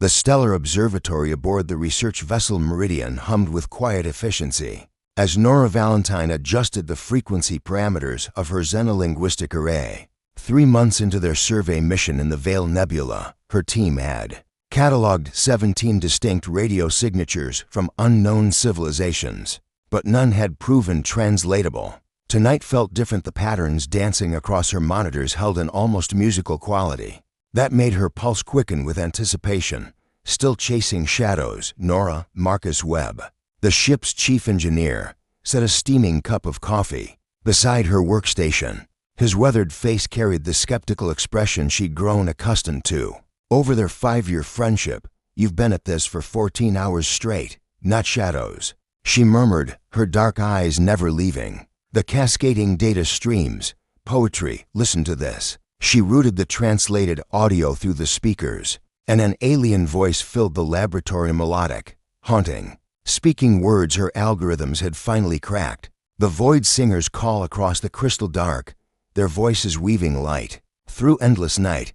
The stellar observatory aboard the research vessel Meridian hummed with quiet efficiency. As Nora Valentine adjusted the frequency parameters of her xenolinguistic array, 3 months into their survey mission in the Veil Nebula, her team had cataloged 17 distinct radio signatures from unknown civilizations, but none had proven translatable. Tonight felt different. The patterns dancing across her monitors held an almost musical quality that made her pulse quicken with anticipation. Still chasing shadows, Nora, Marcus Webb, the ship's chief engineer, set a steaming cup of coffee beside her workstation. His weathered face carried the skeptical expression she'd grown accustomed to. Over their 5-year friendship, "You've been at this for 14 hours straight, not shadows," she murmured, her dark eyes never leaving the cascading data streams. "Poetry, listen to this." She routed the translated audio through the speakers, and an alien voice filled the laboratory, melodic, haunting, speaking words her algorithms had finally cracked. The void singers call across the crystal dark, their voices weaving light through endless night.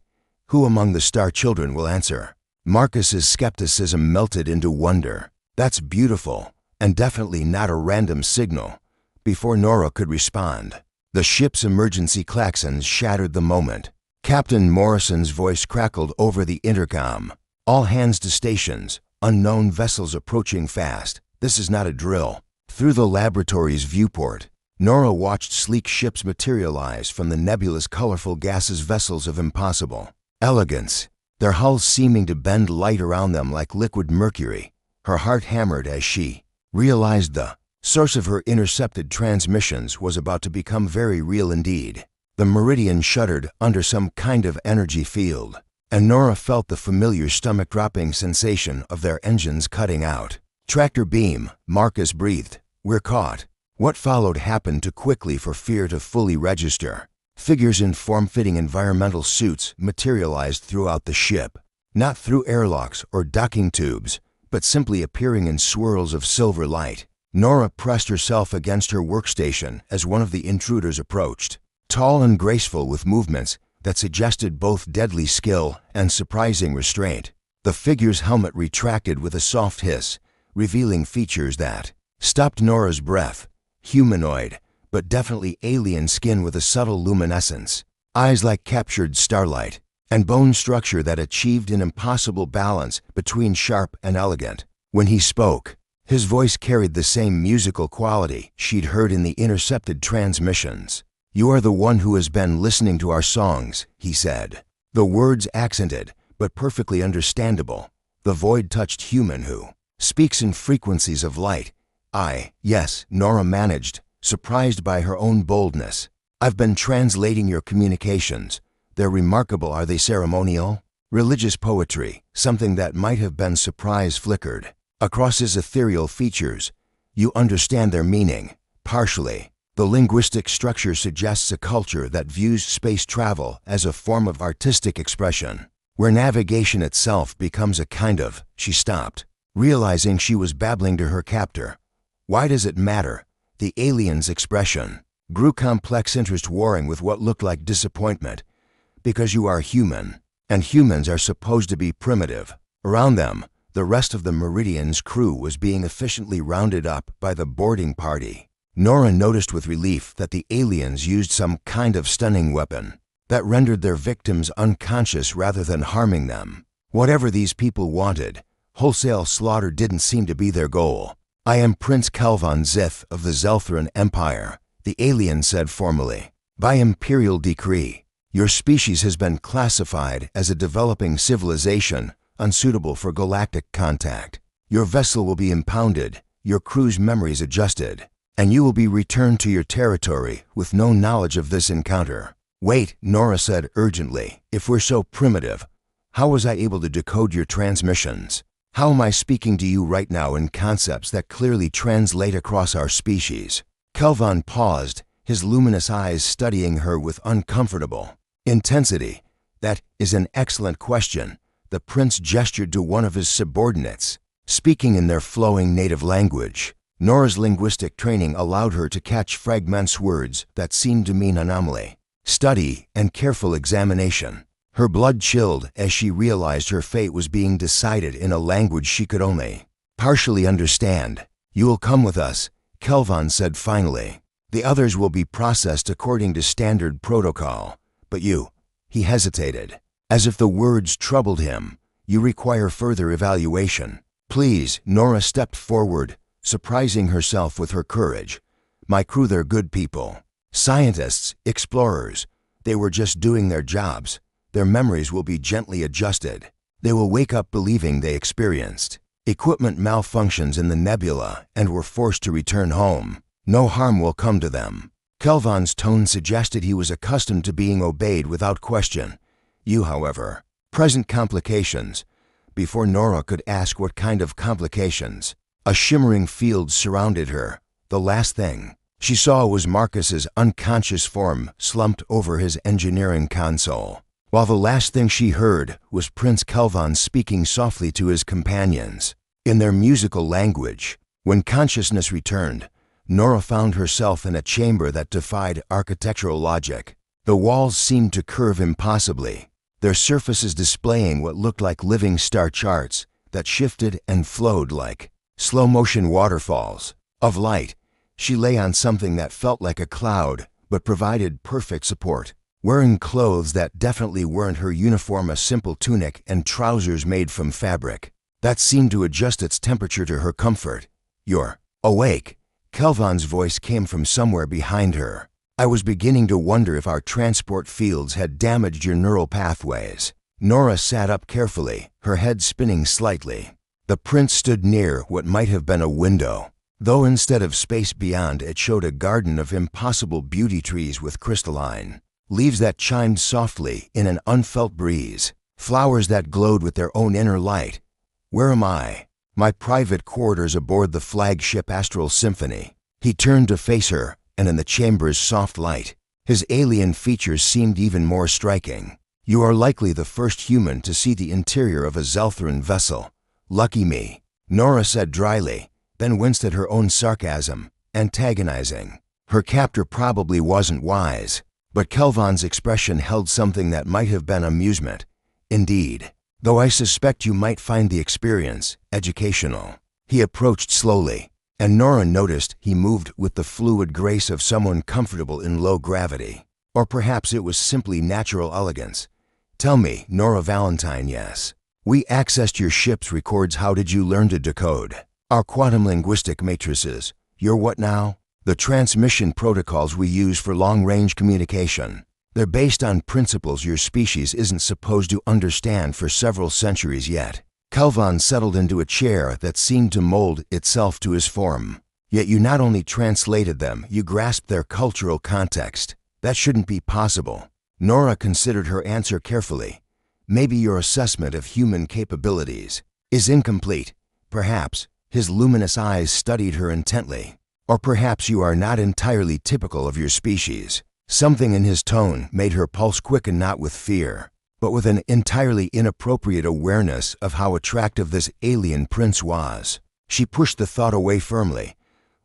Who among the star children will answer? Marcus's skepticism melted into wonder. "That's beautiful, and definitely not a random signal." Before Nora could respond, the ship's emergency klaxons shattered the moment. Captain Morrison's voice crackled over the intercom. "All hands to stations. Unknown vessels approaching fast. This is not a drill." Through the laboratory's viewport, Nora watched sleek ships materialize from the nebulous, colorful gases, vessels of impossible elegance, their hulls seeming to bend light around them like liquid mercury. Her heart hammered as she realized the source of her intercepted transmissions was about to become very real indeed. The Meridian shuddered under some kind of energy field, and Nora felt the familiar stomach-dropping sensation of their engines cutting out. "Tractor beam," Marcus breathed. "We're caught." What followed happened too quickly for fear to fully register. Figures in form-fitting environmental suits materialized throughout the ship, not through airlocks or docking tubes, but simply appearing in swirls of silver light. Nora pressed herself against her workstation as one of the intruders approached, tall and graceful with movements that suggested both deadly skill and surprising restraint. The figure's helmet retracted with a soft hiss, revealing features that stopped Nora's breath. Humanoid, but definitely alien skin with a subtle luminescence, eyes like captured starlight, and bone structure that achieved an impossible balance between sharp and elegant. When he spoke, his voice carried the same musical quality she'd heard in the intercepted transmissions. "You are the one who has been listening to our songs," he said. The words accented, but perfectly understandable. The void touched human who speaks in frequencies of light. Yes, Nora managed, surprised by her own boldness. "I've been translating your communications. They're remarkable. Are they ceremonial?" Religious poetry, something that might have been surprise, flickered across his ethereal features. "You understand their meaning." "Partially." The linguistic structure suggests a culture that views space travel as a form of artistic expression, where navigation itself becomes a kind of... She stopped, realizing she was babbling to her captor. "Why does it matter?" The alien's expression grew complex, interest warring with what looked like disappointment. "Because you are human, and humans are supposed to be primitive." Around them, the rest of the Meridian's crew was being efficiently rounded up by the boarding party. Nora noticed with relief that the aliens used some kind of stunning weapon that rendered their victims unconscious rather than harming them. Whatever these people wanted, wholesale slaughter didn't seem to be their goal. "I am Prince Kelvon Zith of the Zelthran Empire," the alien said formally. "By imperial decree, your species has been classified as a developing civilization unsuitable for galactic contact. Your vessel will be impounded, your crew's memories adjusted, and you will be returned to your territory with no knowledge of this encounter." "Wait," Nora said urgently. "If we're so primitive, how was I able to decode your transmissions? How am I speaking to you right now in concepts that clearly translate across our species?" Kelvon paused, his luminous eyes studying her with uncomfortable intensity. "That is an excellent question." The prince gestured to one of his subordinates, speaking in their flowing native language. Nora's linguistic training allowed her to catch fragments, words that seemed to mean anomaly, study, and careful examination. Her blood chilled as she realized her fate was being decided in a language she could only partially understand. "You will come with us," Kelvon said finally. "The others will be processed according to standard protocol. But you," he hesitated, as if the words troubled him, "you require further evaluation." "Please," Nora stepped forward, surprising herself with her courage. "My crew, they're good people. Scientists, explorers. They were just doing their jobs. Their memories will be gently adjusted. They will wake up believing they experienced equipment malfunctions in the nebula and were forced to return home. No harm will come to them." Kelvon's tone suggested he was accustomed to being obeyed without question. "You, however, present complications." Before Nora could ask what kind of complications, a shimmering field surrounded her. The last thing she saw was Marcus's unconscious form slumped over his engineering console, while the last thing she heard was Prince Kelvon speaking softly to his companions in their musical language. When consciousness returned, Nora found herself in a chamber that defied architectural logic. The walls seemed to curve impossibly, their surfaces displaying what looked like living star charts that shifted and flowed like slow-motion waterfalls of light. She lay on something that felt like a cloud but provided perfect support, wearing clothes that definitely weren't her uniform, a simple tunic and trousers made from fabric that seemed to adjust its temperature to her comfort. "You're awake." Kelvon's voice came from somewhere behind her. "I was beginning to wonder if our transport fields had damaged your neural pathways." Nora sat up carefully, her head spinning slightly. The prince stood near what might have been a window, though instead of space beyond, it showed a garden of impossible beauty, trees with crystalline leaves that chimed softly in an unfelt breeze, flowers that glowed with their own inner light. "Where am I?" "My private quarters aboard the flagship Astral Symphony." He turned to face her, and in the chamber's soft light, his alien features seemed even more striking. "You are likely the first human to see the interior of a Zelthran vessel." "Lucky me," Nora said dryly, then winced at her own sarcasm, antagonizing. Her captor probably wasn't wise, but Kelvon's expression held something that might have been amusement. "Indeed, though I suspect you might find the experience educational." He approached slowly, and Nora noticed he moved with the fluid grace of someone comfortable in low gravity. Or perhaps it was simply natural elegance. "Tell me, Nora Valentine, yes. We accessed your ship's records. How did you learn to decode our quantum linguistic matrices?" "Your what now?" "The transmission protocols we use for long-range communication. They're based on principles your species isn't supposed to understand for several centuries yet." Kelvon settled into a chair that seemed to mold itself to his form. "Yet you not only translated them, you grasped their cultural context. That shouldn't be possible." Nora considered her answer carefully. "Maybe your assessment of human capabilities is incomplete. Perhaps." His luminous eyes studied her intently. "Or perhaps you are not entirely typical of your species." Something in his tone made her pulse quicken, not with fear, but with an entirely inappropriate awareness of how attractive this alien prince was. She pushed the thought away firmly.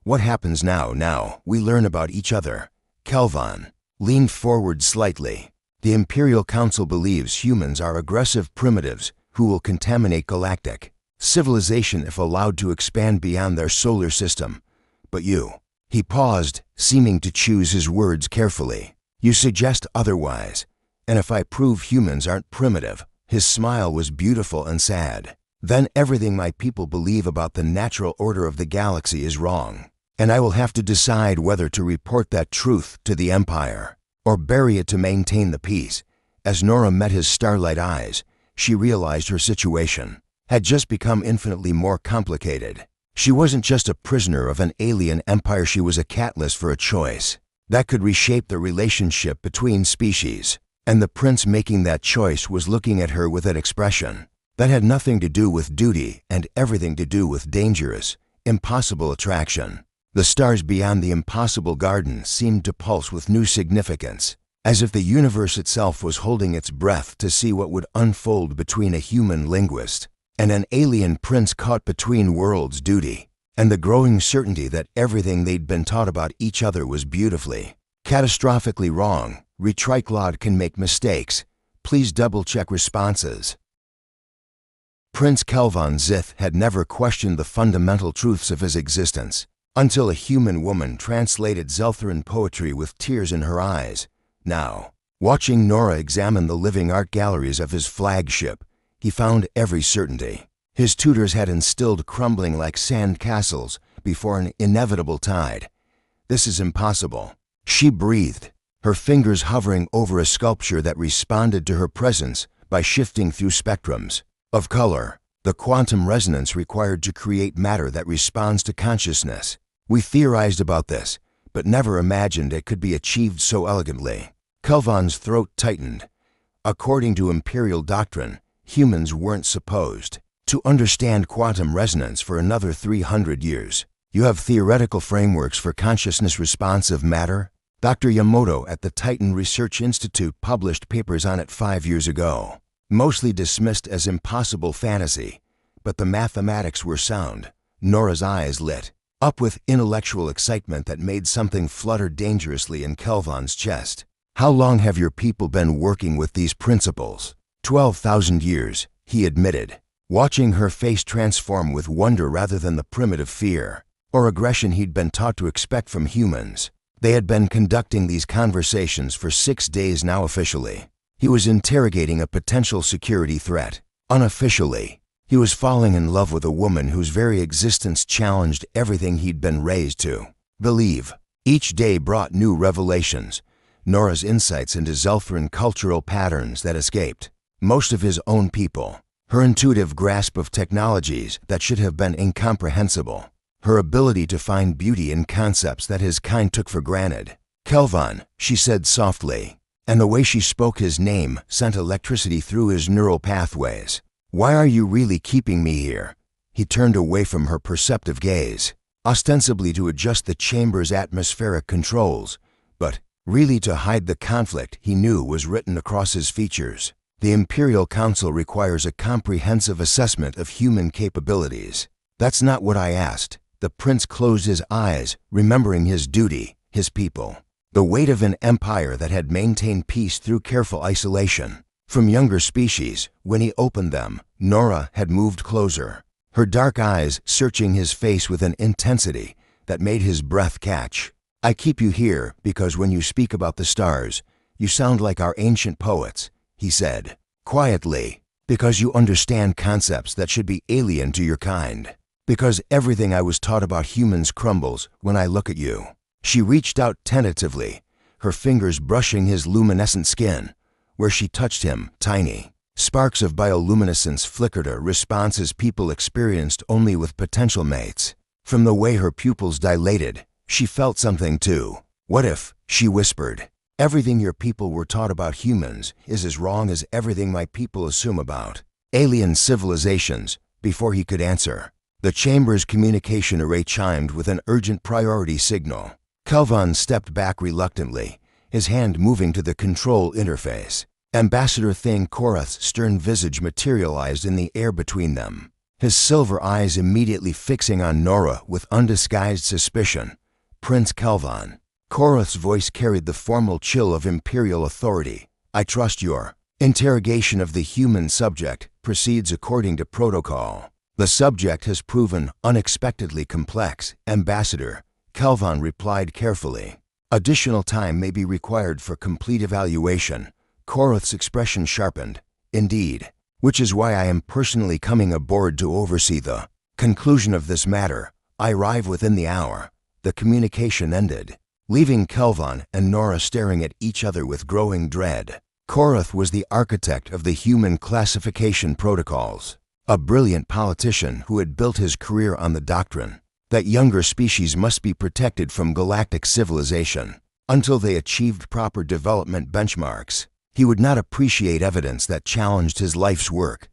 "What happens now we learn about each other?" Kelvon leaned forward slightly. "The Imperial Council believes humans are aggressive primitives who will contaminate galactic civilization if allowed to expand beyond their solar system. But you..." He paused, seeming to choose his words carefully. "You suggest otherwise. And if I prove humans aren't primitive..." His smile was beautiful and sad. "Then everything my people believe about the natural order of the galaxy is wrong. And I will have to decide whether to report that truth to the Empire, or bury it to maintain the peace." As Nora met his starlight eyes, she realized her situation had just become infinitely more complicated. She wasn't just a prisoner of an alien empire, she was a catalyst for a choice that could reshape the relationship between species. And the prince making that choice was looking at her with an expression that had nothing to do with duty and everything to do with dangerous, impossible attraction. The stars beyond the impossible garden seemed to pulse with new significance, as if the universe itself was holding its breath to see what would unfold between a human linguist and an alien prince caught between worlds. Duty, and the growing certainty that everything they'd been taught about each other was beautifully, catastrophically wrong. Retriclod can make mistakes, Please double-check responses. Prince Kelvon Zith had never questioned the fundamental truths of his existence until a human woman translated Zeltharan poetry with tears in her eyes. Now, watching Nora examine the living art galleries of his flagship, he found every certainty. His tutors had instilled crumbling like sand castles before an inevitable tide. This is impossible, she breathed, her fingers hovering over a sculpture that responded to her presence by shifting through spectrums of color, the quantum resonance required to create matter that responds to consciousness. We theorized about this, but never imagined it could be achieved so elegantly. Kelvon's throat tightened. According to imperial doctrine, humans weren't supposed to understand quantum resonance for another 300 years. You have theoretical frameworks for consciousness-responsive matter? Dr. Yamamoto at the Titan Research Institute published papers on it 5 years ago. Mostly dismissed as impossible fantasy, but the mathematics were sound. Nora's eyes lit up with intellectual excitement that made something flutter dangerously in Kelvon's chest. How long have your people been working with these principles? 12,000 years, he admitted, watching her face transform with wonder rather than the primitive fear or aggression he'd been taught to expect from humans. They had been conducting these conversations for 6 days now officially. He was interrogating a potential security threat. Unofficially, he was falling in love with a woman whose very existence challenged everything he'd been raised to believe. Each day brought new revelations, Nora's insights into Zeltharan cultural patterns that escaped most of his own people, her intuitive grasp of technologies that should have been incomprehensible, her ability to find beauty in concepts that his kind took for granted. Kelvon, she said softly, and the way she spoke his name sent electricity through his neural pathways. Why are you really keeping me here? He turned away from her perceptive gaze, ostensibly to adjust the chamber's atmospheric controls, but really to hide the conflict he knew was written across his features. The Imperial Council requires a comprehensive assessment of human capabilities. That's not what I asked. The prince closed his eyes, remembering his duty, his people. The weight of an empire that had maintained peace through careful isolation from younger species. When he opened them, Nora had moved closer, her dark eyes searching his face with an intensity that made his breath catch. I keep you here because when you speak about the stars, you sound like our ancient poets, he said, quietly, because you understand concepts that should be alien to your kind, because everything I was taught about humans crumbles when I look at you. She reached out tentatively, her fingers brushing his luminescent skin. Where she touched him, tiny sparks of bioluminescence flickered, a responses people experienced only with potential mates. From the way her pupils dilated, she felt something too. What if, she whispered, everything your people were taught about humans is as wrong as everything my people assume about alien civilizations? Before he could answer, the chamber's communication array chimed with an urgent priority signal. Kelvon stepped back reluctantly, his hand moving to the control interface. Ambassador Thane Korath's stern visage materialized in the air between them, his silver eyes immediately fixing on Nora with undisguised suspicion. Prince Kelvon. Korath's voice carried the formal chill of imperial authority. I trust your interrogation of the human subject proceeds according to protocol. The subject has proven unexpectedly complex, Ambassador, Kelvon replied carefully. Additional time may be required for complete evaluation. Korath's expression sharpened. Indeed, which is why I am personally coming aboard to oversee the conclusion of this matter. I arrive within the hour. The communication ended, leaving Kelvon and Nora staring at each other with growing dread. Korath was the architect of the human classification protocols, a brilliant politician who had built his career on the doctrine that younger species must be protected from galactic civilization until they achieved proper development benchmarks. He would not appreciate evidence that challenged his life's work.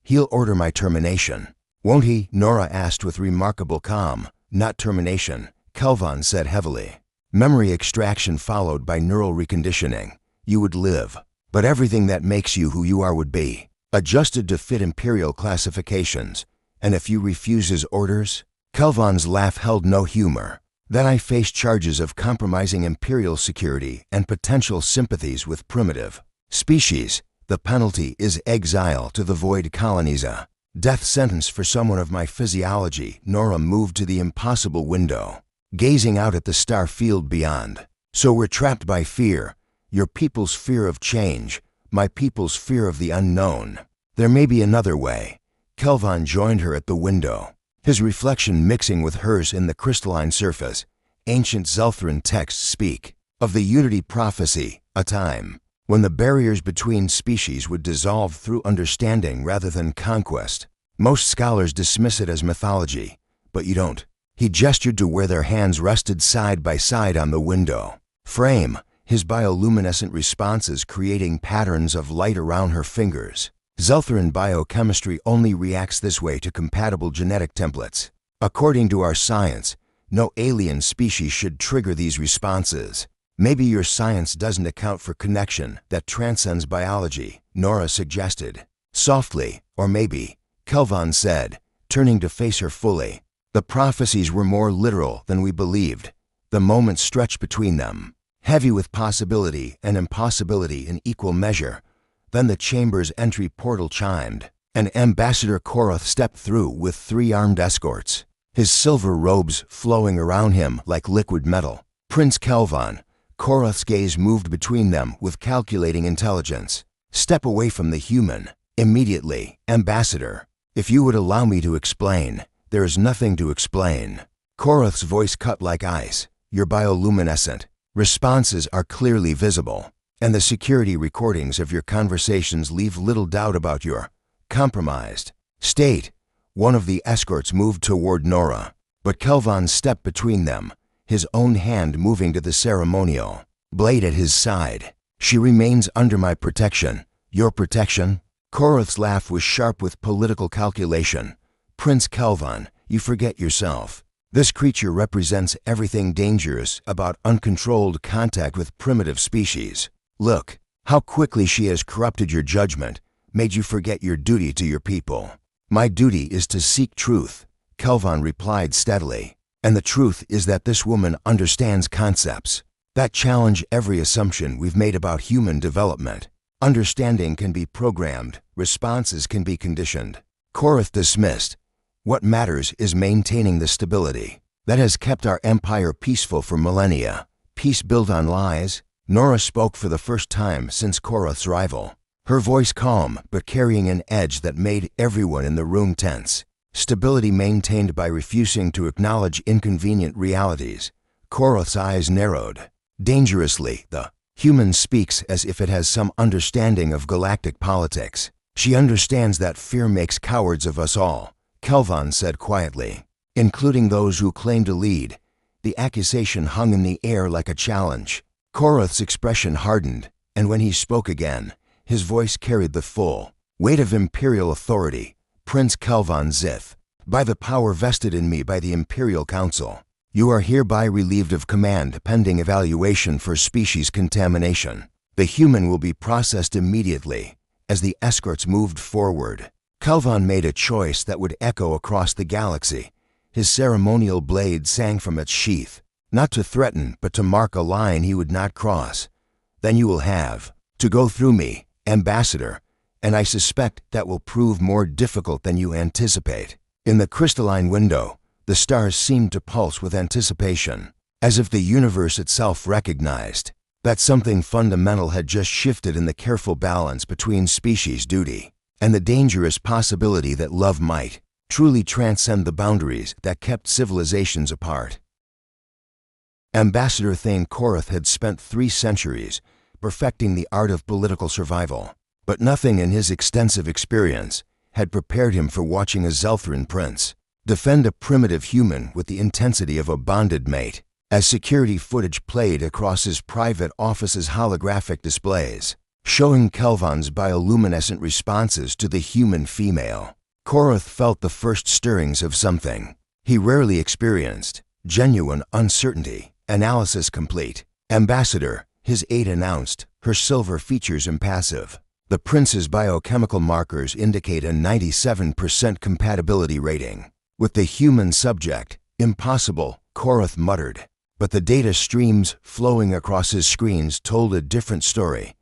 He'll order my termination, won't he? Nora asked with remarkable calm. Not termination, Kelvon said heavily. Memory extraction followed by neural reconditioning. You would live, but everything that makes you who you are would be adjusted to fit imperial classifications. And if you refuse his orders? Kelvon's laugh held no humor. Then I face charges of compromising imperial security and potential sympathies with primitive species. The penalty is exile to the void coloniza. Death sentence for someone of my physiology. Nora moved to the impossible window, gazing out at the star field beyond. So we're trapped by fear. Your people's fear of change, my people's fear of the unknown. There may be another way. Kelvon joined her at the window, his reflection mixing with hers in the crystalline surface. Ancient Zelthran texts speak of the Unity prophecy, a time when the barriers between species would dissolve through understanding rather than conquest. Most scholars dismiss it as mythology, but you don't. He gestured to where their hands rested side by side on the window frame, his bioluminescent responses creating patterns of light around her fingers. Zelthran biochemistry only reacts this way to compatible genetic templates. According to our science, no alien species should trigger these responses. Maybe your science doesn't account for connection that transcends biology, Nora suggested. Softly, or maybe, Kelvon said, turning to face her fully. The prophecies were more literal than we believed. The moments stretched between them, heavy with possibility and impossibility in equal measure. Then the chamber's entry portal chimed, and Ambassador Korath stepped through with 3 armed escorts, his silver robes flowing around him like liquid metal. Prince Kelvon. Korath's gaze moved between them with calculating intelligence. Step away from the human. Immediately, Ambassador. If you would allow me to explain. There is nothing to explain. Korath's voice cut like ice. You're bioluminescent. Responses are clearly visible, and the security recordings of your conversations leave little doubt about your compromised state. One of the escorts moved toward Nora, but Kelvon stepped between them, his own hand moving to the ceremonial blade at his side. She remains under my protection. Your protection? Korath's laugh was sharp with political calculation. Prince Kelvon, you forget yourself. This creature represents everything dangerous about uncontrolled contact with primitive species. Look, how quickly she has corrupted your judgment, made you forget your duty to your people. My duty is to seek truth, Kelvon replied steadily. And the truth is that this woman understands concepts that challenge every assumption we've made about human development. Understanding can be programmed, responses can be conditioned. Korath dismissed. What matters is maintaining the stability that has kept our empire peaceful for millennia. Peace built on lies. Nora spoke for the first time since Korath's arrival, her voice calm but carrying an edge that made everyone in the room tense. Stability maintained by refusing to acknowledge inconvenient realities. Korath's eyes narrowed. Dangerously, the human speaks as if it has some understanding of galactic politics. She understands that fear makes cowards of us all, Kelvon said quietly, including those who claim to lead. The accusation hung in the air like a challenge. Korath's expression hardened, and when he spoke again, his voice carried the full weight of imperial authority. Prince Kelvon Zith, by the power vested in me by the Imperial Council, you are hereby relieved of command pending evaluation for species contamination. The human will be processed immediately. As the escorts moved forward, Kelvon made a choice that would echo across the galaxy. His ceremonial blade sang from its sheath, not to threaten but to mark a line he would not cross. Then you will have to go through me, Ambassador, and I suspect that will prove more difficult than you anticipate. In the crystalline window, the stars seemed to pulse with anticipation, as if the universe itself recognized that something fundamental had just shifted in the careful balance between species duty and the dangerous possibility that love might truly transcend the boundaries that kept civilizations apart. Ambassador Thane Korath had spent 3 centuries perfecting the art of political survival, but nothing in his extensive experience had prepared him for watching a Zelthran prince defend a primitive human with the intensity of a bonded mate. As security footage played across his private office's holographic displays, showing Kelvon's bioluminescent responses to the human female, Korath felt the first stirrings of something he rarely experienced: genuine uncertainty. Analysis complete. Ambassador, his aide announced, her silver features impassive. The prince's biochemical markers indicate a 97% compatibility rating with the human subject. Impossible, Korath muttered. But the data streams flowing across his screens told a different story.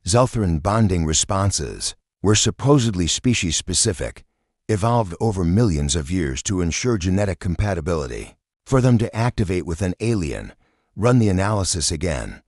Zeltharan bonding responses were supposedly species-specific, evolved over millions of years to ensure genetic compatibility. For them to activate with an alien, run the analysis again.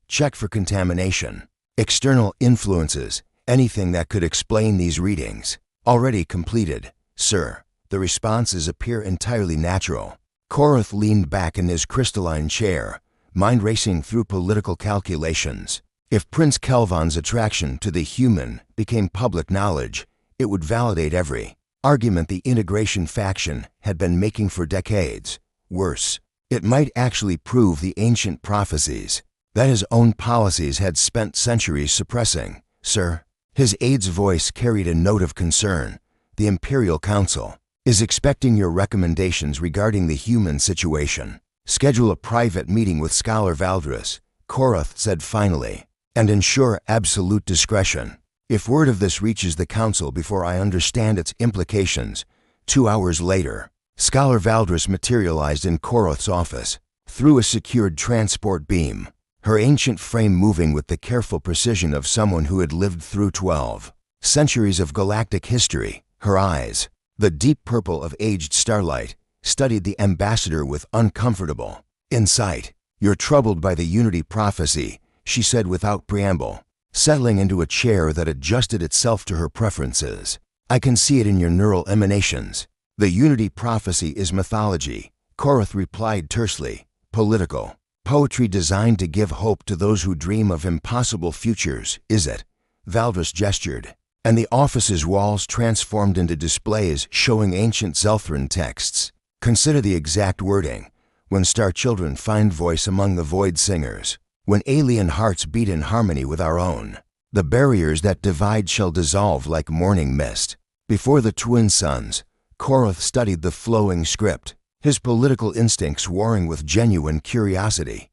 Check for contamination, external influences, anything that could explain these readings. Already completed, sir. The responses appear entirely natural. Korath leaned back in his crystalline chair, mind racing through political calculations. If Prince Kelvan's attraction to the human became public knowledge, it would validate every argument the integration faction had been making for decades. Worse, it might actually prove the ancient prophecies that his own policies had spent centuries suppressing. Sir, his aide's voice carried a note of concern. The Imperial Council is expecting your recommendations regarding the human situation. Schedule a private meeting with Scholar Valdris, Korath said finally, and ensure absolute discretion. If word of this reaches the Council before I understand its implications, 2 hours later, Scholar Valdris materialized in Korath's office, through a secured transport beam, her ancient frame moving with the careful precision of someone who had lived through 12 centuries of galactic history. Her eyes, the deep purple of aged starlight, studied the ambassador with uncomfortable insight. You're troubled by the Unity prophecy, she said without preamble, settling into a chair that adjusted itself to her preferences. I can see it in your neural emanations. The Unity prophecy is mythology, Korath replied tersely. Political poetry designed to give hope to those who dream of impossible futures, is it? Valdris gestured, and the office's walls transformed into displays showing ancient Zeltharan texts. Consider the exact wording. When star children find voice among the void singers, when alien hearts beat in harmony with our own, the barriers that divide shall dissolve like morning mist. Before the twin suns, Korath studied the flowing script, his political instincts warring with genuine curiosity.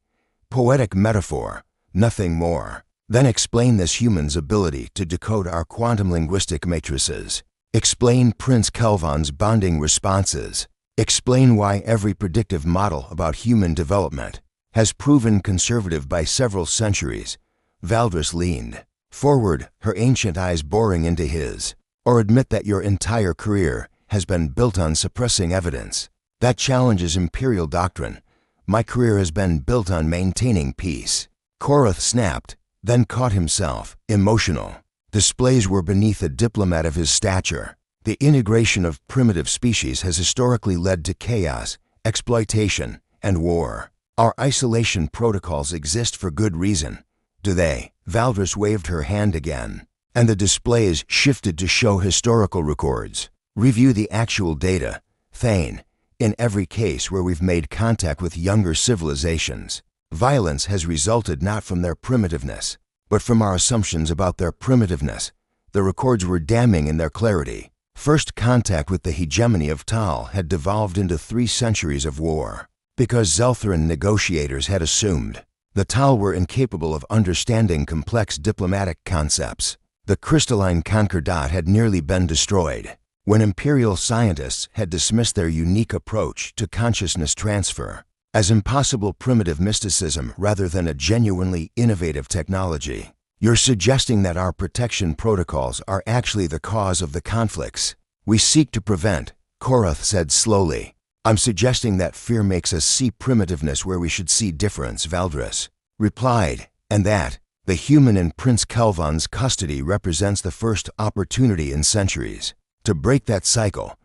Poetic metaphor, nothing more. Then explain this human's ability to decode our quantum linguistic matrices. Explain Prince Kelvan's bonding responses. Explain why every predictive model about human development has proven conservative by several centuries. Valdris leaned forward, her ancient eyes boring into his. Or admit that your entire career has been built on suppressing evidence. That challenges imperial doctrine. My career has been built on maintaining peace. Korath snapped, then caught himself, emotional. Displays were beneath a diplomat of his stature. The integration of primitive species has historically led to chaos, exploitation, and war. Our isolation protocols exist for good reason. Do they? Valdris waved her hand again, and the displays shifted to show historical records. Review the actual data. Thane, in every case where we've made contact with younger civilizations, violence has resulted not from their primitiveness, but from our assumptions about their primitiveness. The records were damning in their clarity. First contact with the hegemony of Tal had devolved into 3 centuries of war, because Zeltharan negotiators had assumed the Tal were incapable of understanding complex diplomatic concepts. The crystalline concordat had nearly been destroyed when imperial scientists had dismissed their unique approach to consciousness transfer as impossible primitive mysticism rather than a genuinely innovative technology. You're suggesting that our protection protocols are actually the cause of the conflicts we seek to prevent, Korath said slowly. I'm suggesting that fear makes us see primitiveness where we should see difference, Valdris replied, and that the human in Prince Kelvan's custody represents the first opportunity in centuries to break that cycle.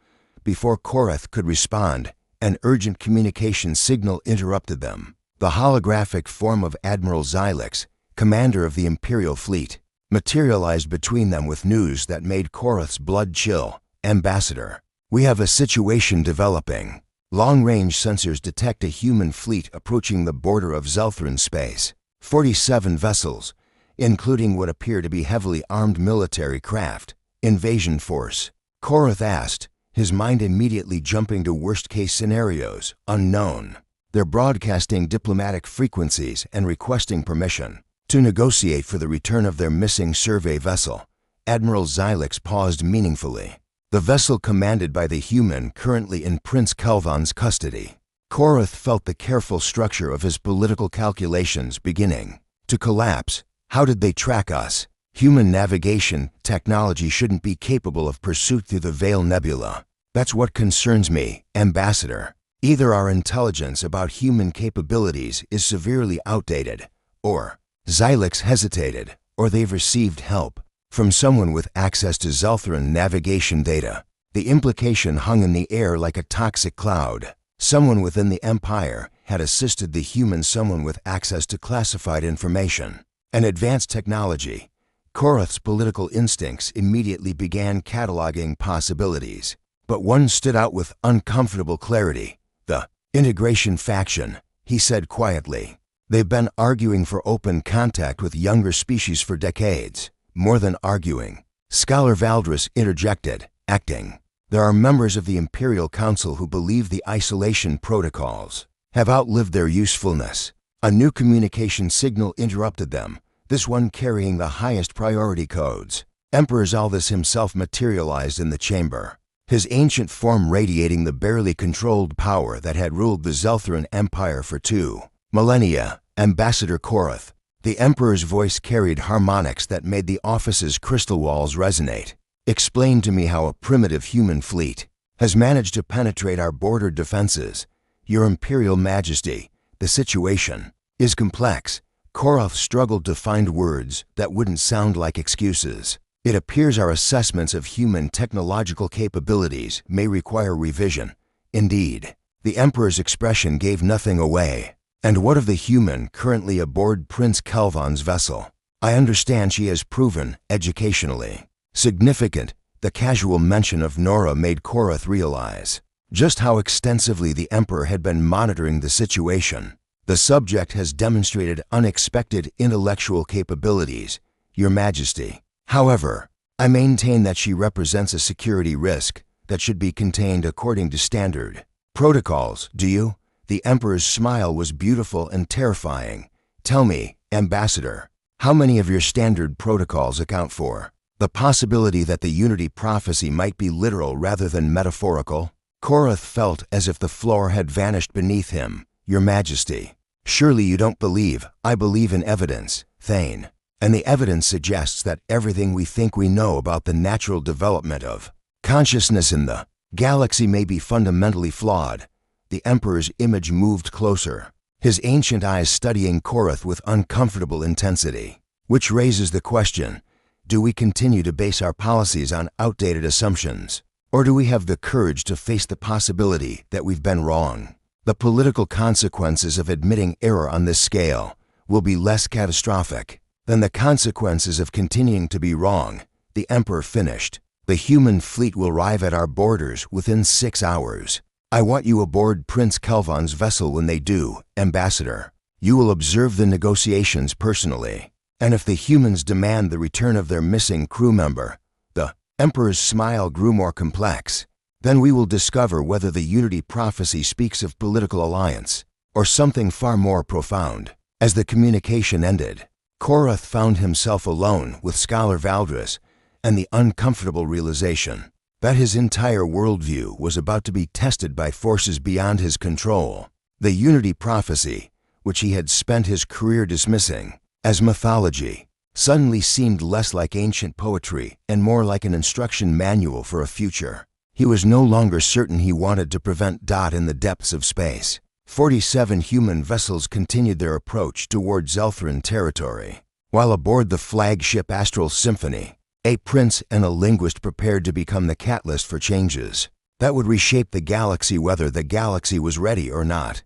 Before Korath could respond, an urgent communication signal interrupted them. The holographic form of Admiral Xylix, commander of the Imperial fleet, materialized between them with news that made Korath's blood chill. Ambassador, we have a situation developing. Long-range sensors detect a human fleet approaching the border of Zeltharan space. 47 vessels, including what appear to be heavily armed military craft. Invasion force. Korath asked, his mind immediately jumping to worst-case scenarios, unknown. They're broadcasting diplomatic frequencies and requesting permission to negotiate for the return of their missing survey vessel. Admiral Xylix paused meaningfully. The vessel commanded by the human currently in Prince Kelvan's custody. Korath felt the careful structure of his political calculations beginning to collapse. How did they track us? Human navigation technology shouldn't be capable of pursuit through the Veil Nebula. That's what concerns me, Ambassador. Either our intelligence about human capabilities is severely outdated, or Xylix hesitated, or they've received help from someone with access to Zeltharan navigation data. The implication hung in the air like a toxic cloud. Someone within the Empire had assisted the human someone with access to classified information and advanced technology. Korath's political instincts immediately began cataloging possibilities, but one stood out with uncomfortable clarity. The integration faction, he said quietly. They've been arguing for open contact with younger species for decades. More than arguing, Scholar Valdris interjected, acting. There are members of the Imperial Council who believe the isolation protocols have outlived their usefulness. A new communication signal interrupted them, this one carrying the highest priority codes. Emperor Zaldis himself materialized in the chamber, his ancient form radiating the barely controlled power that had ruled the Zeltharan Empire for 2 millennia. Ambassador Korath. The Emperor's voice carried harmonics that made the office's crystal walls resonate. Explain to me how a primitive human fleet has managed to penetrate our border defenses. Your Imperial Majesty, the situation is complex. Korath struggled to find words that wouldn't sound like excuses. It appears our assessments of human technological capabilities may require revision. Indeed, the Emperor's expression gave nothing away. And what of the human currently aboard Prince Kelvan's vessel? I understand she has proven, educationally, significant. The casual mention of Nora made Korath realize just how extensively the Emperor had been monitoring the situation. The subject has demonstrated unexpected intellectual capabilities, Your Majesty. However, I maintain that she represents a security risk that should be contained according to standard protocols. Do you? The Emperor's smile was beautiful and terrifying. Tell me, Ambassador, how many of your standard protocols account for the possibility that the Unity prophecy might be literal rather than metaphorical? Korath felt as if the floor had vanished beneath him. Your Majesty, surely you don't believe. I believe in evidence, Thane. And the evidence suggests that everything we think we know about the natural development of consciousness in the galaxy may be fundamentally flawed. The Emperor's image moved closer, his ancient eyes studying Korath with uncomfortable intensity. Which raises the question, do we continue to base our policies on outdated assumptions? Or do we have the courage to face the possibility that we've been wrong? The political consequences of admitting error on this scale will be less catastrophic than the consequences of continuing to be wrong. The Emperor finished. The human fleet will arrive at our borders within 6 hours. I want you aboard Prince Kelvan's vessel when they do, Ambassador. You will observe the negotiations personally. And if the humans demand the return of their missing crew member, the Emperor's smile grew more complex. Then we will discover whether the Unity prophecy speaks of political alliance or something far more profound. As the communication ended, Korath found himself alone with Scholar Valdris and the uncomfortable realization that his entire worldview was about to be tested by forces beyond his control. The Unity prophecy, which he had spent his career dismissing as mythology, suddenly seemed less like ancient poetry and more like an instruction manual for a future. He was no longer certain he wanted to prevent Dot in the depths of space. 47 human vessels continued their approach toward Zeltharan territory, while aboard the flagship Astral Symphony, a prince and a linguist prepared to become the catalyst for changes that would reshape the galaxy whether the galaxy was ready or not.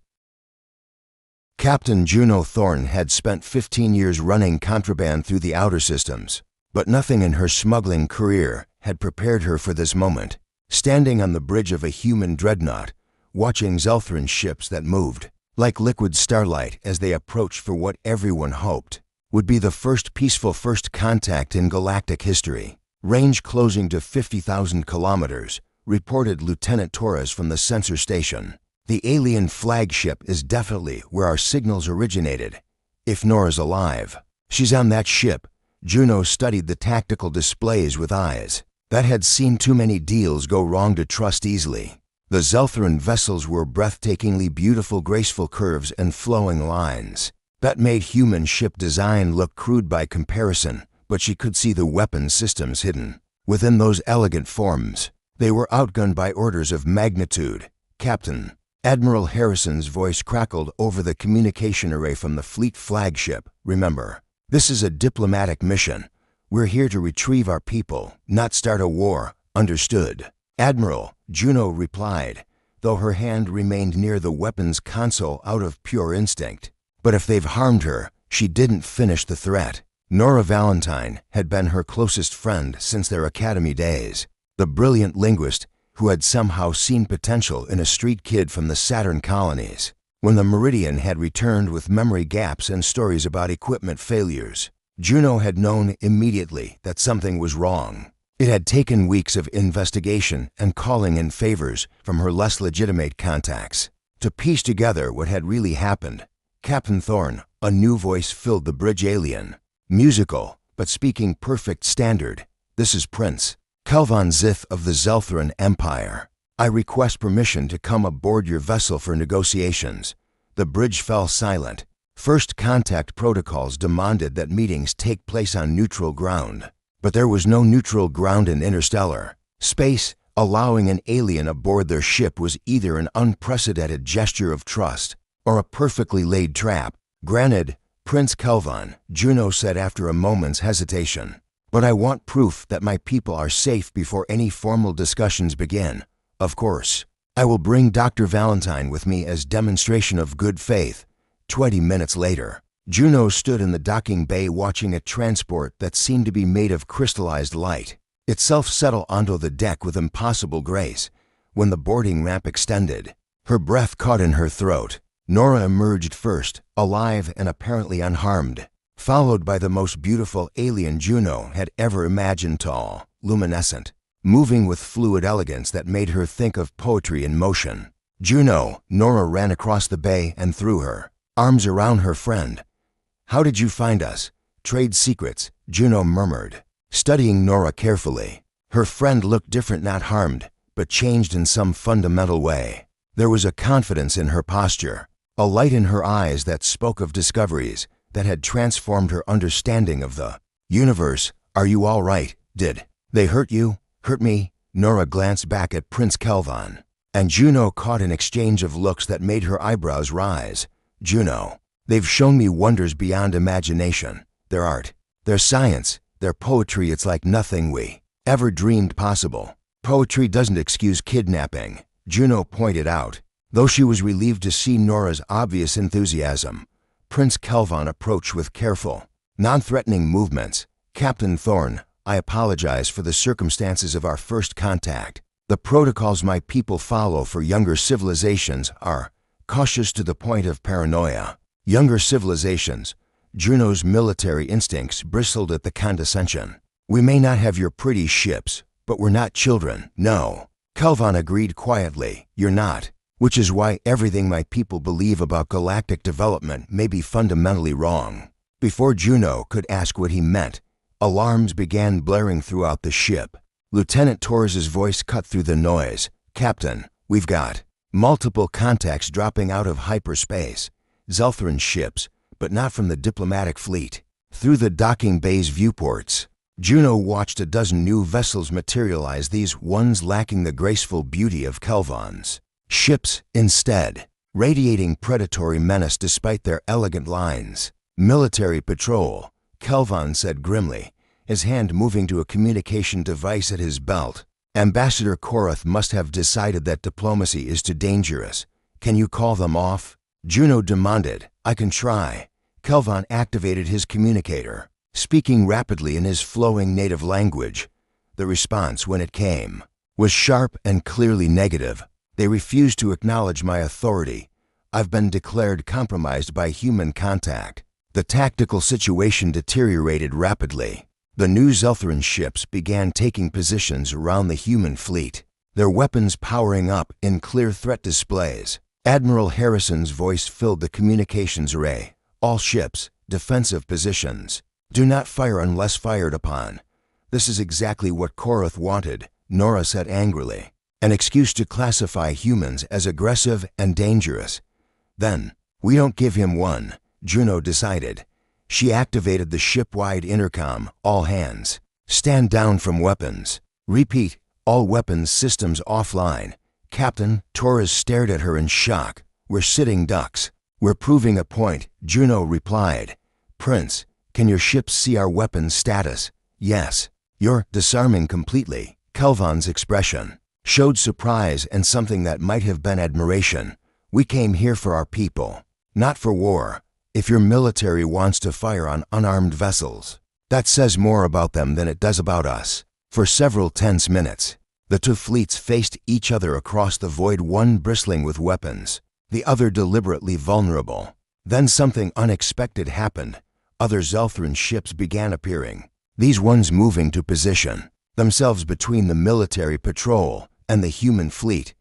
Captain Juno Thorne had spent 15 years running contraband through the outer systems, but nothing in her smuggling career had prepared her for this moment. Standing on the bridge of a human dreadnought, watching Zeltharan ships that moved like liquid starlight as they approached for what everyone hoped would be the first peaceful first contact in galactic history. Range closing to 50,000 kilometers, reported Lieutenant Torres from the sensor station. The alien flagship is definitely where our signals originated, if Nora's alive. She's on that ship. Juno studied the tactical displays with eyes that had seen too many deals go wrong to trust easily. The Zeltharan vessels were breathtakingly beautiful, graceful curves and flowing lines that made human ship design look crude by comparison, but she could see the weapon systems hidden within those elegant forms. They were outgunned by orders of magnitude. Captain, Admiral Harrison's voice crackled over the communication array from the fleet flagship. Remember, this is a diplomatic mission. We're here to retrieve our people, not start a war. Understood? Admiral, Juno replied, though her hand remained near the weapons console out of pure instinct. But if they've harmed her, she didn't finish the threat. Nora Valentine had been her closest friend since their academy days. The brilliant linguist who had somehow seen potential in a street kid from the Saturn colonies. When the Meridian had returned with memory gaps and stories about equipment failures, Juno had known immediately that something was wrong. It had taken weeks of investigation and calling in favors from her less legitimate contacts to piece together what had really happened. Captain Thorne, a new voice filled the bridge alien. Musical, but speaking perfect standard. This is Prince Kelvon Zith of the Zeltheran Empire. I request permission to come aboard your vessel for negotiations. The bridge fell silent. First contact protocols demanded that meetings take place on neutral ground. But there was no neutral ground in interstellar space. Allowing an alien aboard their ship was either an unprecedented gesture of trust or a perfectly laid trap. Granted, Prince Kelvon, Juno said after a moment's hesitation. But I want proof that my people are safe before any formal discussions begin. Of course, I will bring Dr. Valentine with me as demonstration of good faith. 20 minutes later, Juno stood in the docking bay watching a transport that seemed to be made of crystallized light itself settle onto the deck with impossible grace. When the boarding ramp extended, her breath caught in her throat. Nora emerged first, alive and apparently unharmed, followed by the most beautiful alien Juno had ever imagined, tall, luminescent, moving with fluid elegance that made her think of poetry in motion. Juno, Nora ran across the bay and threw her arms around her friend. How did you find us? Trade secrets, Juno murmured, studying Nora carefully. Her friend looked different, not harmed, but changed in some fundamental way. There was a confidence in her posture, a light in her eyes that spoke of discoveries that had transformed her understanding of the universe. Are you all right? Did they hurt you? Hurt me? Nora glanced back at Prince Kelvon, and Juno caught an exchange of looks that made her eyebrows rise. Juno, they've shown me wonders beyond imagination. Their art, their science, their poetry, it's like nothing we ever dreamed possible. Poetry doesn't excuse kidnapping, Juno pointed out. Though she was relieved to see Nora's obvious enthusiasm, Prince Kelvon approached with careful, non-threatening movements. Captain Thorne, I apologize for the circumstances of our first contact. The protocols my people follow for younger civilizations are cautious to the point of paranoia. Younger civilizations, Juno's military instincts bristled at the condescension. We may not have your pretty ships, but we're not children, no. Kelvon agreed quietly, you're not. Which is why everything my people believe about galactic development may be fundamentally wrong. Before Juno could ask what he meant, alarms began blaring throughout the ship. Lieutenant Torres's voice cut through the noise. Captain, we've got multiple contacts dropping out of hyperspace. Zeltheran ships, but not from the diplomatic fleet. Through the docking bay's viewports, Juno watched a dozen new vessels materialize, these ones lacking the graceful beauty of Kelvon's ships, instead radiating predatory menace despite their elegant lines. Military patrol, Kelvon said grimly, his hand moving to a communication device at his belt. Ambassador Korath must have decided that diplomacy is too dangerous. Can you call them off? Juno demanded. I can try. Kelvon activated his communicator, speaking rapidly in his flowing native language. The response, when it came, was sharp and clearly negative. They refuse to acknowledge my authority. I've been declared compromised by human contact. The tactical situation deteriorated rapidly. The new Zeltheran ships began taking positions around the human fleet, their weapons powering up in clear threat displays. Admiral Harrison's voice filled the communications array. All ships, defensive positions. Do not fire unless fired upon. This is exactly what Korath wanted, Nora said angrily. An excuse to classify humans as aggressive and dangerous. Then, we don't give him one, Juno decided. She activated the ship-wide intercom. All hands, stand down from weapons. Repeat, all weapons systems offline. Captain, Torres stared at her in shock. We're sitting ducks. We're proving a point, Juno replied. Prince, can your ships see our weapons status? Yes. You're disarming completely. Kelvan's expression showed surprise and something that might have been admiration. We came here for our people, not for war. If your military wants to fire on unarmed vessels, that says more about them than it does about us. For several tense minutes, the two fleets faced each other across the void, one bristling with weapons, the other deliberately vulnerable. Then something unexpected happened. Other Zelthran ships began appearing, these ones moving to position themselves between the military patrol and the human fleet,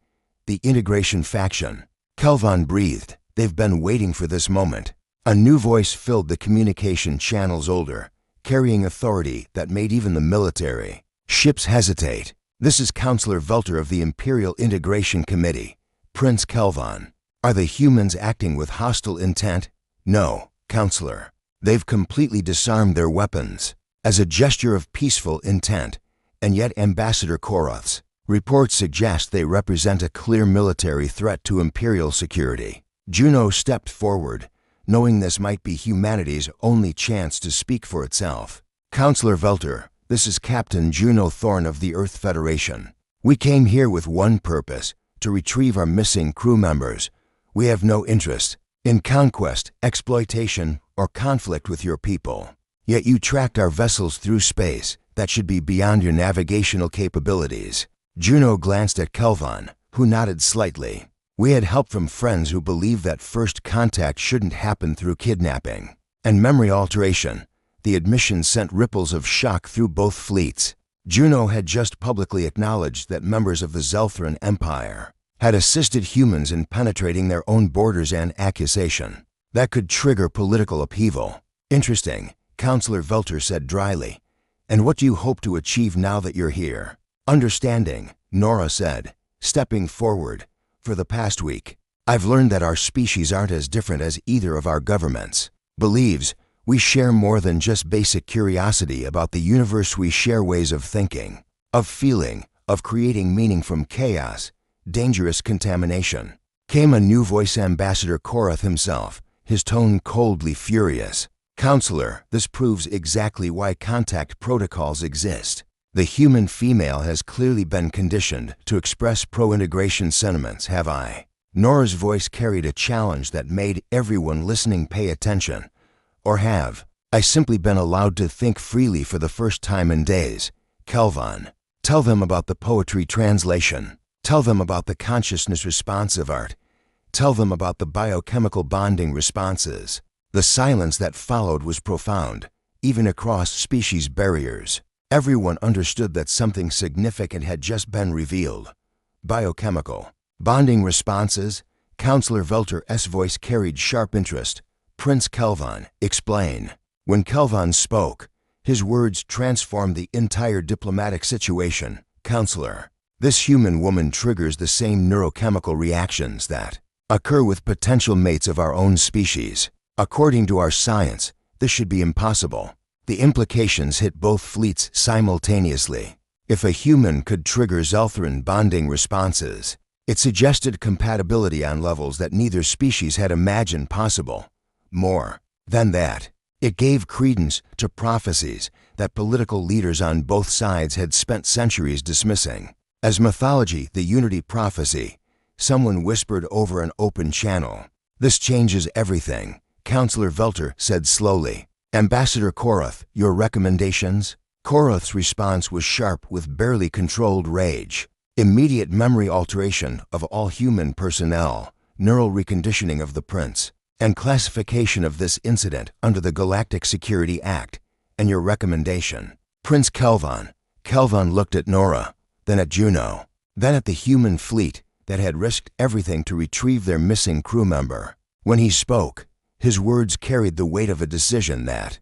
the integration faction. Kelvan breathed. They've been waiting for this moment. A new voice filled the communication channels, older, carrying authority that made even the military ships hesitate. This is Counselor Velter of the Imperial Integration Committee. Prince Kelvan. Are the humans acting with hostile intent? No, Counselor. They've completely disarmed their weapons as a gesture of peaceful intent. And yet Ambassador Koroth's reports suggest they represent a clear military threat to Imperial security. Juno stepped forward, knowing this might be humanity's only chance to speak for itself. Counselor Velter, this is Captain Juno Thorne of the Earth Federation. We came here with one purpose, to retrieve our missing crew members. We have no interest in conquest, exploitation, or conflict with your people. Yet you tracked our vessels through space. That should be beyond your navigational capabilities. Juno glanced at Kelvan, who nodded slightly. We had help from friends who believe that first contact shouldn't happen through kidnapping and memory alteration. The admission sent ripples of shock through both fleets. Juno had just publicly acknowledged that members of the Zelthran Empire had assisted humans in penetrating their own borders, and accusation that could trigger political upheaval. Interesting, Counselor Velter said dryly. And what do you hope to achieve now that you're here? Understanding, Nora said, stepping forward. For the past week, I've learned that our species aren't as different as either of our governments believes. We share more than just basic curiosity about the universe. We share ways of thinking, of feeling, of creating meaning from chaos, dangerous contamination. Came a new voice, Ambassador Koroth himself, his tone coldly furious. Counselor, this proves exactly why contact protocols exist. The human female has clearly been conditioned to express pro-integration sentiments, have I? Nora's voice carried a challenge that made everyone listening pay attention. Or have I simply been allowed to think freely for the first time in days? Kelvan, tell them about the poetry translation. Tell them about the consciousness responsive art. Tell them about the biochemical bonding responses. The silence that followed was profound, even across species barriers. Everyone understood that something significant had just been revealed. Biochemical bonding responses. Counselor Velter's voice carried sharp interest. Prince Kelvan, explain. When Kelvan spoke, his words transformed the entire diplomatic situation. Counselor, this human woman triggers the same neurochemical reactions that occur with potential mates of our own species. According to our science, this should be impossible. The implications hit both fleets simultaneously. If a human could trigger Zelthran bonding responses, it suggested compatibility on levels that neither species had imagined possible. More than that, it gave credence to prophecies that political leaders on both sides had spent centuries dismissing. As mythology, the Unity prophecy, someone whispered over an open channel. This changes everything, Counselor Velter said slowly. Ambassador Koroth, your recommendations? Koroth's response was sharp with barely controlled rage. Immediate memory alteration of all human personnel, neural reconditioning of the prince, and classification of this incident under the Galactic Security Act. And your recommendation? Prince Kelvan. Kelvan looked at Nora, then at Juno, then at the human fleet that had risked everything to retrieve their missing crew member. When he spoke, his words carried the weight of a decision that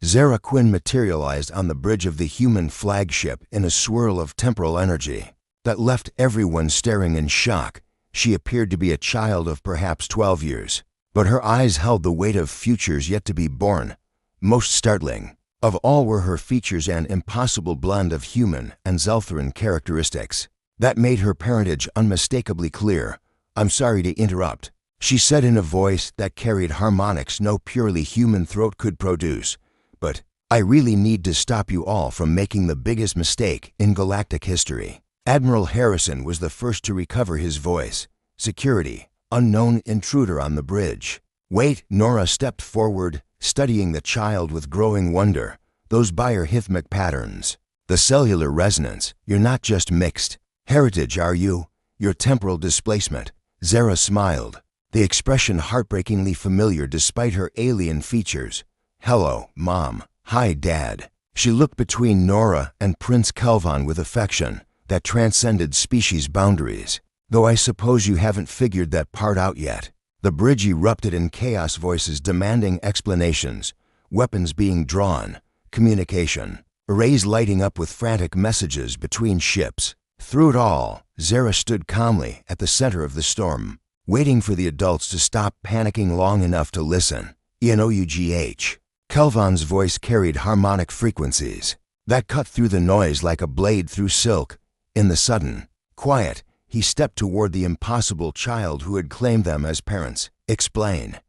Zara Quinn materialized on the bridge of the human flagship in a swirl of temporal energy that left everyone staring in shock. She appeared to be a child of perhaps 12 years, but her eyes held the weight of futures yet to be born. Most startling of all were her features, an impossible blend of human and Zelthuran characteristics that made her parentage unmistakably clear. "I'm sorry to interrupt," she said in a voice that carried harmonics no purely human throat could produce, "but I really need to stop you all from making the biggest mistake in galactic history." Admiral Harrison was the first to recover his voice. "Security, unknown intruder on the bridge." "Wait," Nora stepped forward, studying the child with growing wonder. "Those biorhythmic patterns, the cellular resonance, you're not just mixed heritage, are you? Your temporal displacement." Zara smiled, the expression heartbreakingly familiar despite her alien features. "Hello, Mom." "Hi, Dad." She looked between Nora and Prince Kelvon with affection that transcended species boundaries. "Though I suppose you haven't figured that part out yet." The bridge erupted in chaos, voices demanding explanations, weapons being drawn, communication, arrays lighting up with frantic messages between ships. Through it all, Zara stood calmly at the center of the storm, waiting for the adults to stop panicking long enough to listen. "Enough." Kelvon's voice carried harmonic frequencies that cut through the noise like a blade through silk. In the sudden quiet, he stepped toward the impossible child who had claimed them as parents. "Explain."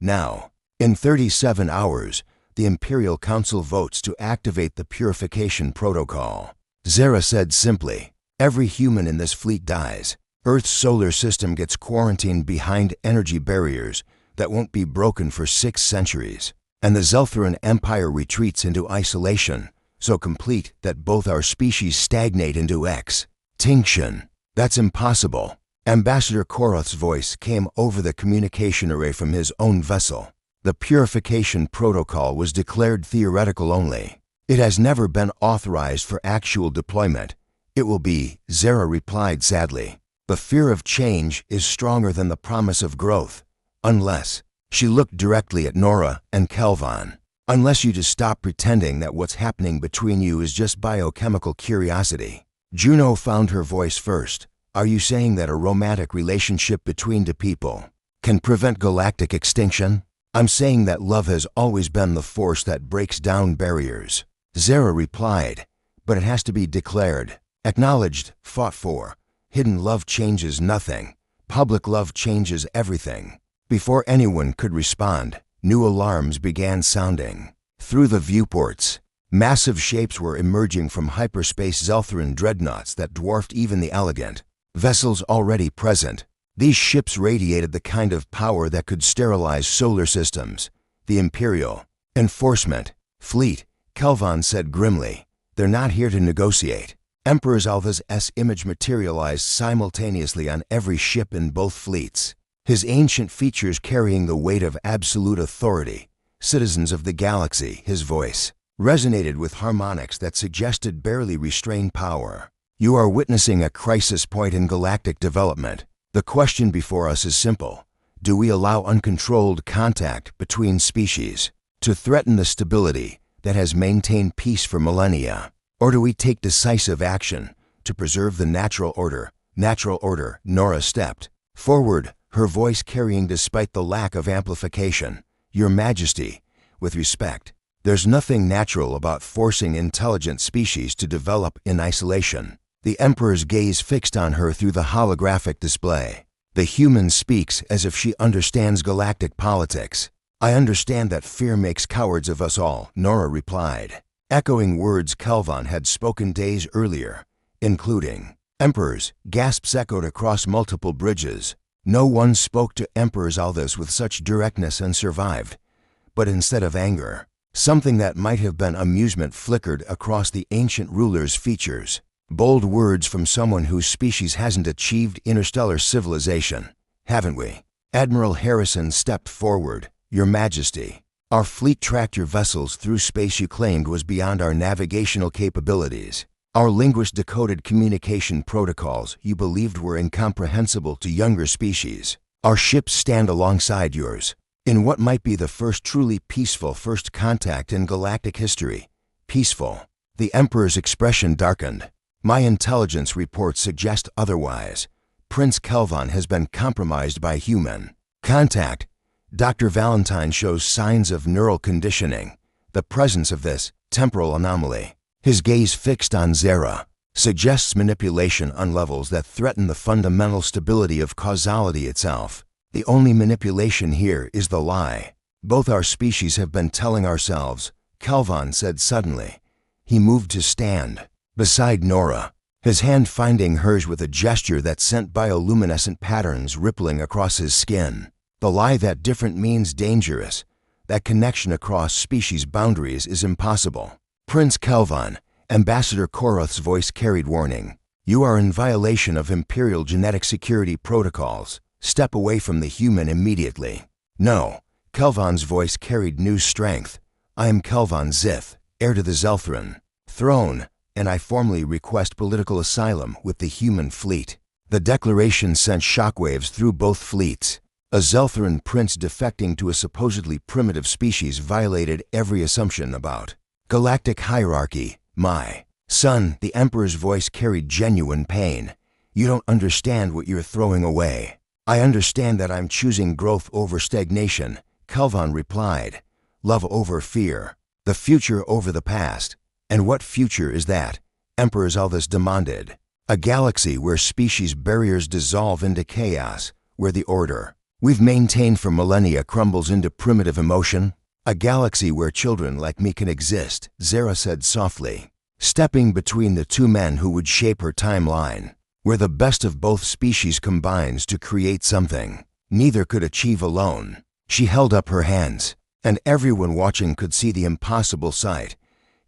"Now, in 37 hours, the Imperial Council votes to activate the purification protocol," Zara said simply. "Every human in this fleet dies. Earth's solar system gets quarantined behind energy barriers that won't be broken for 6 centuries. And the Zelthuran Empire retreats into isolation, so complete that both our species stagnate into extinction." "That's impossible." Ambassador Koroth's voice came over the communication array from his own vessel. "The purification protocol was declared theoretical only. It has never been authorized for actual deployment." "It will be," Zara replied sadly. "The fear of change is stronger than the promise of growth. Unless," she looked directly at Nora and Kelvon, "unless you just stop pretending that what's happening between you is just biochemical curiosity." Juno found her voice first. "Are you saying that a romantic relationship between two people can prevent galactic extinction?" "I'm saying that love has always been the force that breaks down barriers," Zara replied, "but it has to be declared, acknowledged, fought for. Hidden love changes nothing. Public love changes everything." Before anyone could respond, new alarms began sounding. Through the viewports, massive shapes were emerging from hyperspace Zelthuran dreadnoughts that dwarfed even the elegant vessels already present. These ships radiated the kind of power that could sterilize solar systems. "The Imperial Enforcement Fleet," Kelvon said grimly. "They're not here to negotiate." Emperor Alva's image materialized simultaneously on every ship in both fleets, his ancient features carrying the weight of absolute authority. "Citizens of the galaxy," his voice resonated with harmonics that suggested barely restrained power. "You are witnessing a crisis point in galactic development. The question before us is simple. Do we allow uncontrolled contact between species to threaten the stability that has maintained peace for millennia? Or do we take decisive action to preserve the natural order?" "Natural order." Nora stepped forward, her voice carrying despite the lack of amplification. "Your Majesty, with respect, there's nothing natural about forcing intelligent species to develop in isolation." The Emperor's gaze fixed on her through the holographic display. "The human speaks as if she understands galactic politics." "I understand that fear makes cowards of us all," Nora replied, echoing words Kelvon had spoken days earlier, including "emperors." Gasps echoed across multiple bridges. No one spoke to Emperor Zalvis with such directness and survived. But instead of anger, something that might have been amusement flickered across the ancient ruler's features. Bold words from someone whose species hasn't achieved interstellar civilization, haven't we? Admiral Harrison stepped forward. "Your Majesty, our fleet tracked your vessels through space you claimed was beyond our navigational capabilities. Our linguist decoded communication protocols you believed were incomprehensible to younger species. Our ships stand alongside yours in what might be the first truly peaceful first contact in galactic history." "Peaceful?" The Emperor's expression darkened. "My intelligence reports suggest otherwise. Prince Kelvon has been compromised by human contact." Dr. Valentine shows signs of neural conditioning, the presence of this temporal anomaly. His gaze fixed on Zara suggests manipulation on levels that threaten the fundamental stability of causality itself. The only manipulation here is the lie. Both our species have been telling ourselves, Kelvin said suddenly. He moved to stand beside Nora, his hand finding hers with a gesture that sent bioluminescent patterns rippling across his skin. The lie that different means dangerous, that connection across species boundaries is impossible. Prince Kelvin, Ambassador Koroth's voice carried warning. You are in violation of Imperial genetic security protocols. Step away from the human immediately. No, Kelvin's voice carried new strength. I am Kelvin Zith, heir to the Zelthran throne, and I formally request political asylum with the human fleet. The declaration sent shockwaves through both fleets. A Zelthran prince defecting to a supposedly primitive species violated every assumption about galactic hierarchy. My son, the Emperor's voice carried genuine pain. You don't understand what you're throwing away. I understand that I'm choosing growth over stagnation, Kelvin replied. Love over fear, the future over the past. And what future is that? Emperor Zelthus demanded. A galaxy where species barriers dissolve into chaos, where the order we've maintained for millennia crumbles into primitive emotion. A galaxy where children like me can exist, Zara said softly, stepping between the two men who would shape her timeline. Where the best of both species combines to create something neither could achieve alone. She held up her hands, and everyone watching could see the impossible sight.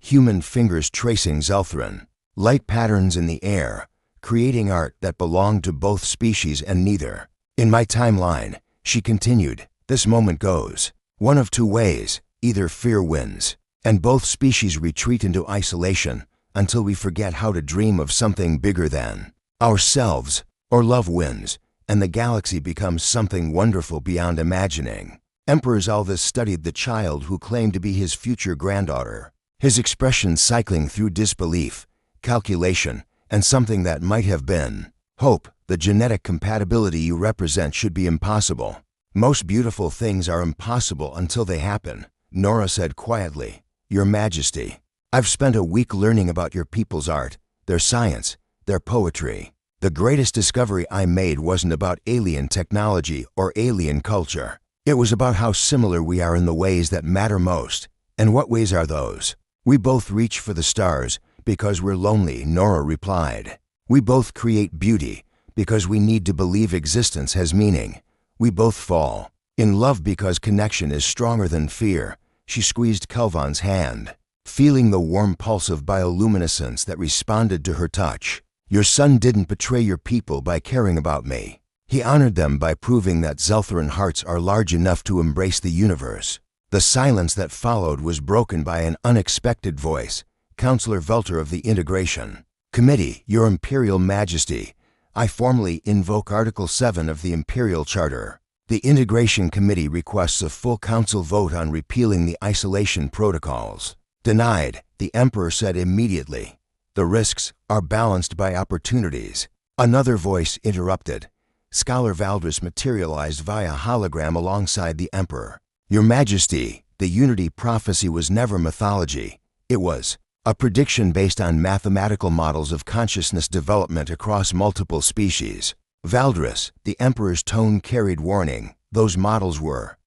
Human fingers tracing Zelthran, light patterns in the air, creating art that belonged to both species and neither. In my timeline, she continued, this moment goes one of two ways. Either fear wins, and both species retreat into isolation until we forget how to dream of something bigger than ourselves, or love wins, and the galaxy becomes something wonderful beyond imagining. Emperor Zelthus studied the child who claimed to be his future granddaughter, his expression cycling through disbelief, calculation, and something that might have been hope. The genetic compatibility you represent should be impossible. Most beautiful things are impossible until they happen, Nora said quietly. Your Majesty, I've spent a week learning about your people's art, their science, their poetry. The greatest discovery I made wasn't about alien technology or alien culture. It was about how similar we are in the ways that matter most. And what ways are those? We both reach for the stars because we're lonely, Nora replied. We both create beauty because we need to believe existence has meaning. We both fall in love because connection is stronger than fear. She squeezed Kelvin's hand, feeling the warm pulse of bioluminescence that responded to her touch. Your son didn't betray your people by caring about me. He honored them by proving that Zelthran hearts are large enough to embrace the universe. The silence that followed was broken by an unexpected voice. Counselor Velter of the Integration Committee, Your Imperial Majesty, I formally invoke Article 7 of the Imperial Charter. The Integration Committee requests a full council vote on repealing the isolation protocols. Denied, the Emperor said immediately. The risks are balanced by opportunities. Another voice interrupted. Scholar Valdris materialized via hologram alongside the Emperor. Your Majesty, the Unity prophecy was never mythology. It was a prediction based on mathematical models of consciousness development across multiple species. Valdris, the Emperor's tone carried warning. Those models were